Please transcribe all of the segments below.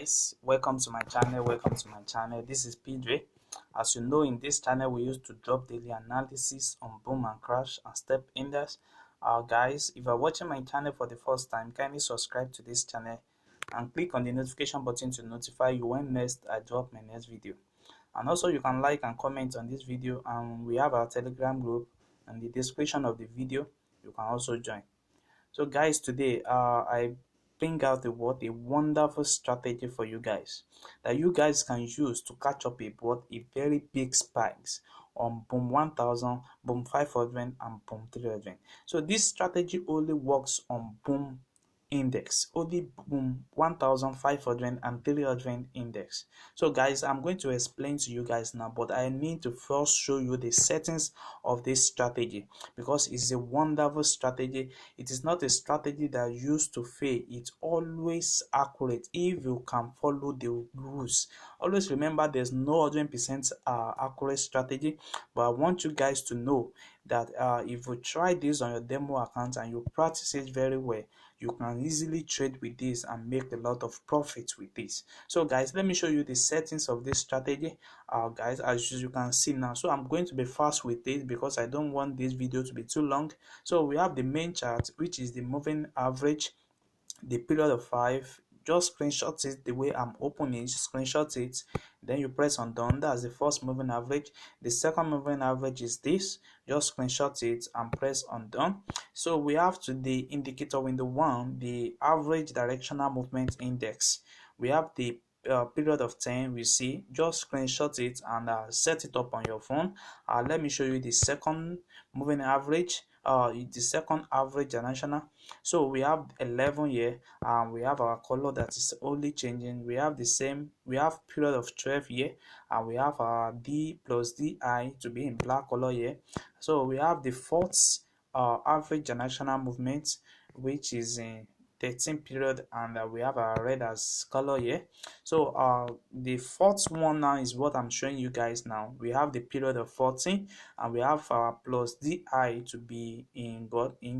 guys, welcome to my channel. This is PJ. As you know, in this channel we used to drop daily analysis on boom and crash and step index. Guys, if you're watching my channel for the first time, kindly subscribe to this channel and click on the notification button to notify you when next I drop my next video. And also you can like and comment on this video, and we have our Telegram group in the description of the video. You can also join. So guys, today I bring out a wonderful strategy for you guys that you guys can use to catch up a very big spikes on boom 1000, boom 500 and boom 300. So this strategy only works on boom index, only boom 1500 and 300 index. So guys, I'm going to explain to you guys now, but I need to first show you the settings of this strategy because it's a wonderful strategy. It is not a strategy that used to fail. It's always accurate if you can follow the rules. Always remember, there's no 100% accurate strategy, but I want you guys to know that if you try this on your demo account and you practice it very well, you can easily trade with this and make a lot of profits with this. So guys, let me show you the settings of this strategy. Guys, as you can see now, so I'm going to be fast with it because I don't want this video to be too long. So we have the main chart, which is the moving average, the period of 5. Just screenshot it the way I'm opening. Screenshot it, then you press on done. That's the first moving average. The second moving average is this. Just screenshot it and press on done. So we have to the indicator window 1, the average directional movement index. We have the period of 10. We see, just screenshot it and set it up on your phone. Let me show you the second moving average, the second average directional. So we have 11 here, and we have our color that is only changing. We have the same, we have period of 12 here, and we have our D plus DI to be in black color here. So we have the fourth average directional movement, which is in 13 period, and we have our red as color here. So the fourth one now is what I'm showing you guys now. We have the period of 14, and we have our plus DI to be in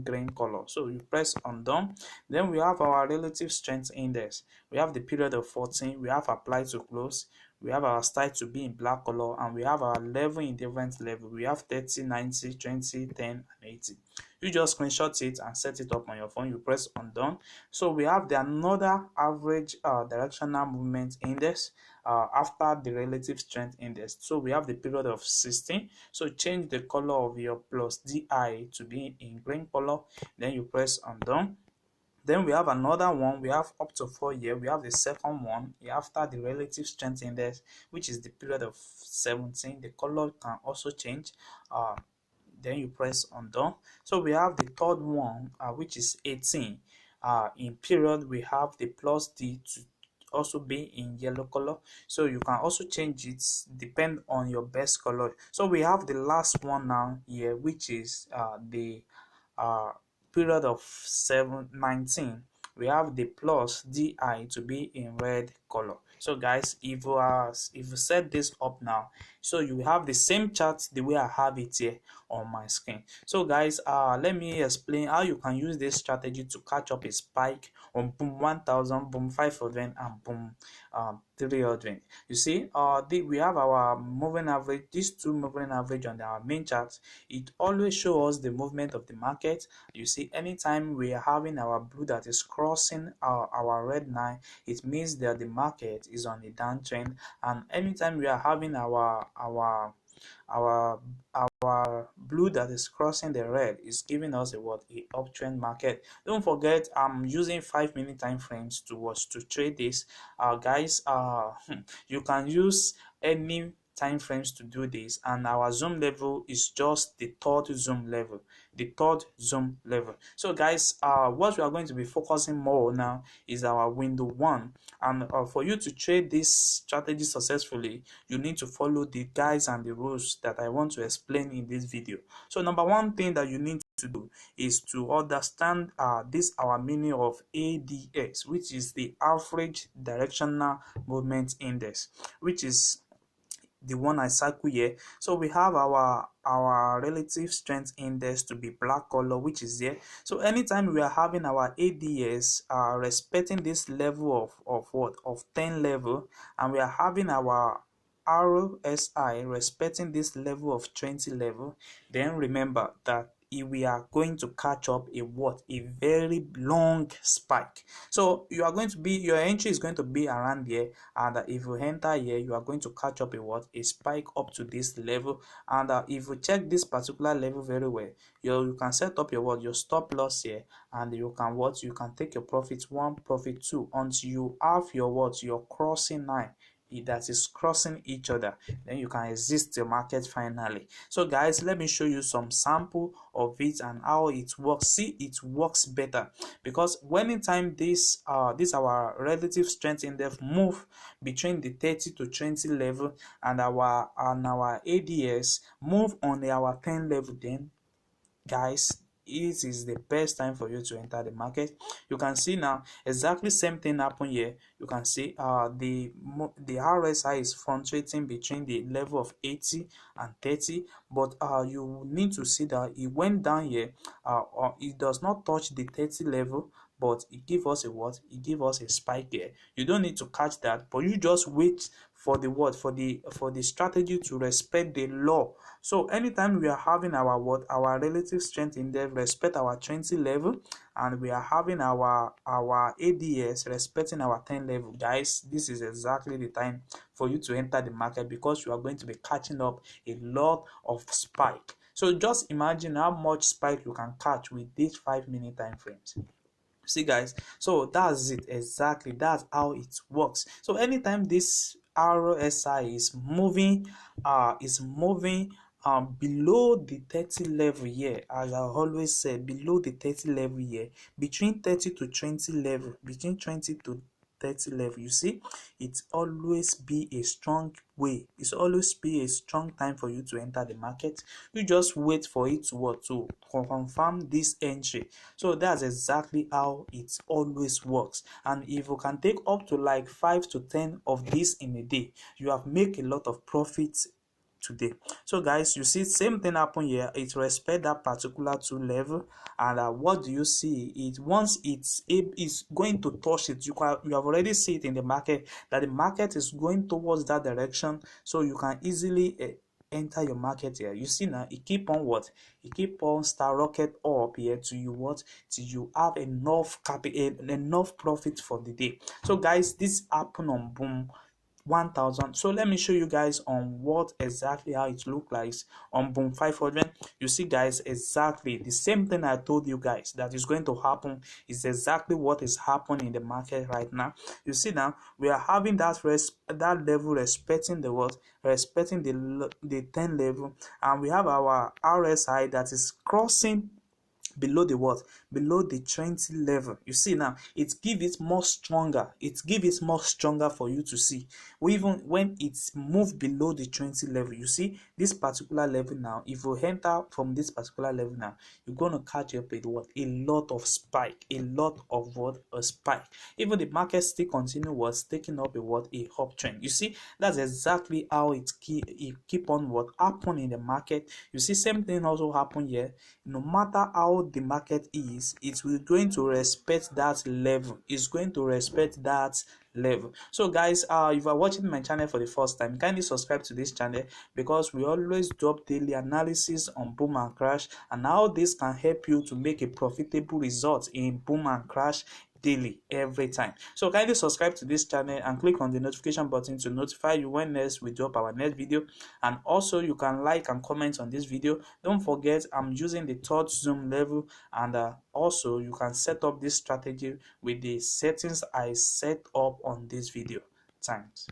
green color. So you press on done. Then we have our relative strength index. We have the period of 14, we have apply to close, we have our style to be in black color, and we have our level in different level. We have 30, 90, 20, 10 and 80. You just screenshot it and set it up on your phone. You press on done. So we have the another average directional movement index after the relative strength index. So we have the period of 16. So change the color of your plus DI to be in green color. Then you press on done. Then we have another one. We have up to 4 years. We have the second one after the relative strength index, which is the period of 17. The color can also change. Then you press on done. So we have the third one, which is 18. In period, we have the plus D to also be in yellow color. So you can also change it depend on your best color. So we have the last one now here, which is the period of 19. We have the plus DI to be in red color. So guys, if you set this up now, so you have the same chart the way I have it here on my screen. So guys, let me explain how you can use this strategy to catch up a spike on boom 1000, boom 500 and boom 300. You see, we have our moving average, these two moving average on our main chart. It always shows us the movement of the market. You see, anytime we are having our blue that is crossing our red line, it means that the market is on a downtrend. And anytime we are having our blue that is crossing the red, is giving us a uptrend market. Don't forget, I'm using 5-minute time frames to trade this. Guys, you can use any time frames to do this, and our zoom level is just the third zoom level. So guys, what we are going to be focusing more on now is our window 1, and for you to trade this strategy successfully, you need to follow the guides and the rules that I want to explain in this video. So number one thing that you need to do is to understand our meaning of ADX, which is the average directional movement index, which is the one I circle here. So we have our relative strength index to be black color, which is here. So anytime we are having our ADS respecting this level of what, of 10 level, and we are having our RSI respecting this level of 20 level, then remember that if we are going to catch up a what, a very long spike. So you are going to be, your entry is going to be around here, and if you enter here, you are going to catch up a what, a spike up to this level. And if you check this particular level very well, you can set up your what, your stop loss here, and you can what, you can take your profit 1, profit 2, until you have your what, your crossing line that is crossing each other, then you can exit the market finally. So guys, let me show you some sample of it and how it works. See, it works better because when in time this our relative strength index move between the 30 to 20 level, and our ADS move on our 10 level, then guys, it is the best time for you to enter the market. You can see now exactly same thing happen here. You can see the RSI is fluctuating between the level of 80 and 30, but you need to see that it went down here. It does not touch the 30 level, but it give us a what, it give us a spike here. You don't need to catch that, but you just wait for the what, for the strategy to respect the law. So anytime we are having our what, our relative strength index respect our 20 level, and we are having our ADS respecting our 10 level, guys, this is exactly the time for you to enter the market, because you are going to be catching up a lot of spike. So just imagine how much spike you can catch with these 5-minute time frames. See guys, so that's it, exactly, that's how it works. So anytime this RSI is moving below the 30 level here, as I always say, below the 30 level here, between 30 to 20 level, between 20 to 30 level, you see, it's always be a strong way, it's always be a strong time for you to enter the market. You just wait for it to what, to confirm this entry. So that's exactly how it always works. And if you can take up to like 5 to 10 of this in a day, you have make a lot of profits today. So guys, you see same thing happen here. It respect that particular 2 level, and what do you see? It once it's going to touch it, you have already see it in the market that the market is going towards that direction. So you can easily enter your market here. You see now, it keep on what, it keep on star rocket up here to you what, till you have enough capital, enough profit for the day. So guys, this happen on boom 1000. So let me show you guys on what exactly how it look like on boom 500. You see guys, exactly the same thing I told you guys that is going to happen is exactly what is happening in the market right now. You see now, we are having that level respecting the what, respecting the 10 level, and we have our RSI that is crossing below the what, below the 20 level. You see now, it give it more stronger, it give it more stronger for you to see. Even when it's moved below the 20 level, you see this particular level now, if you enter from this particular level now, you're going to catch up with what, a lot of spike, a lot of what, a spike. Even the market still continue was taking up a what, a uptrend. You see, that's exactly how it keep on what happen in the market. You see same thing also happen here. No matter how the market is, it will going to respect that level, it's going to respect that level. So guys, if you are watching my channel for the first time, kindly subscribe to this channel, because we always drop daily analysis on boom and crash, and how this can help you to make a profitable result in boom and crash daily, every time. So kindly subscribe to this channel and click on the notification button to notify you when next we drop our next video. And also you can like and comment on this video. Don't forget, I'm using the third zoom level, and also you can set up this strategy with the settings I set up on this video. Thanks.